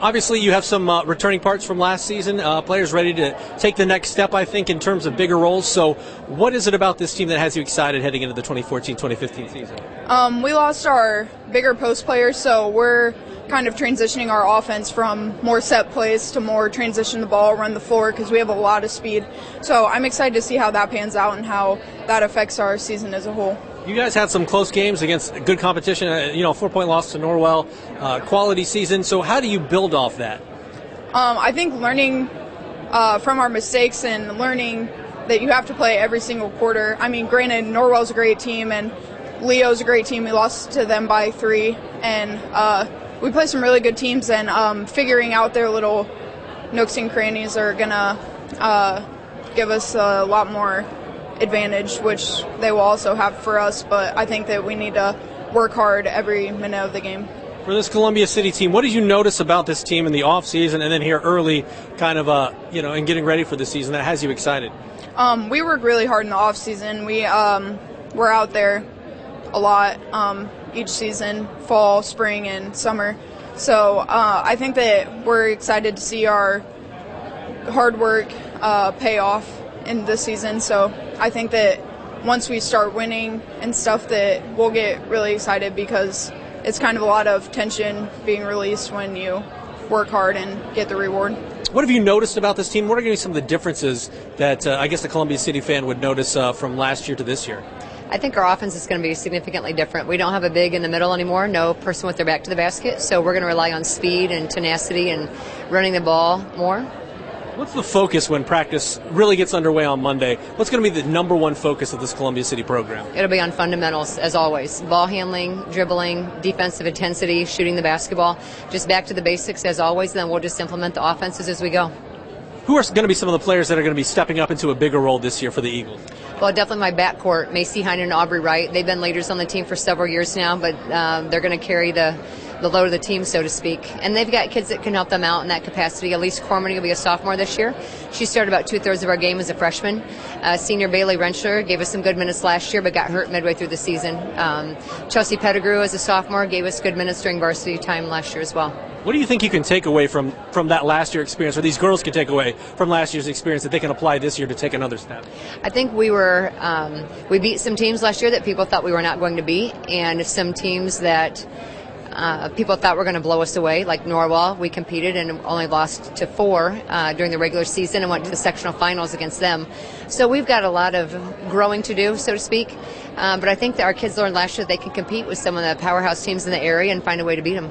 Obviously, you have some returning parts from last season, players ready to take the next step, I think, in terms of bigger roles. So what is it about this team that has you excited heading into the 2014-2015 season? We lost our bigger post players, so we're kind of transitioning our offense from more set plays to more transition the ball, run the floor, because we have a lot of speed. So I'm excited to see how that pans out and how that affects our season as a whole. You guys had some close games against good competition, a 4-point loss to Norwell, quality season. So how do you build off that? I think learning from our mistakes and learning that you have to play every single quarter. I mean, granted, Norwell's a great team and Leo's a great team. We lost to them by 3, and we play some really good teams, and figuring out their little nooks and crannies are going to give us a lot more advantage, which they will also have for us, but I think that we need to work hard every minute of the game. For this Columbia City team, what did you notice about this team in the off-season and then here early, kind of, and getting ready for the season that has you excited? We work really hard in the off-season. We're out there a lot each season, fall, spring, and summer. So I think that we're excited to see our hard work pay off in this season. So I think that once we start winning and stuff, that we'll get really excited, because it's kind of a lot of tension being released when you work hard and get the reward. What have you noticed about this team? What are going to be some of the differences that I guess the Columbia City fan would notice from last year to this year? I think our offense is going to be significantly different. We don't have a big in the middle anymore, no person with their back to the basket, so we're going to rely on speed and tenacity and running the ball more. What's the focus when practice really gets underway on Monday? What's going to be the number one focus of this Columbia City program? It'll be on fundamentals, as always. Ball handling, dribbling, defensive intensity, shooting the basketball. Just back to the basics, as always, and then we'll just implement the offenses as we go. Who are going to be some of the players that are going to be stepping up into a bigger role this year for the Eagles? Well, definitely my backcourt, Macy Heinen and Aubrey Wright. They've been leaders on the team for several years now, but they're going to carry the load of the team, so to speak. And they've got kids that can help them out in that capacity. Elise Cormany will be a sophomore this year. She started about 2/3 of our game as a freshman. Senior Baily Rentschler gave us some good minutes last year, but got hurt midway through the season. Chelsea Pettigrew as a sophomore gave us good minutes during varsity time last year as well. What do you think you can take away from that last year experience, or these girls can take away from last year's experience that they can apply this year to take another step? I think we beat some teams last year that people thought we were not going to beat, and some teams that people thought were going to blow us away, like Norwell. We competed and only lost to 4 during the regular season and went to the sectional finals against them. So we've got a lot of growing to do, so to speak. But I think that our kids learned last year that they can compete with some of the powerhouse teams in the area and find a way to beat them.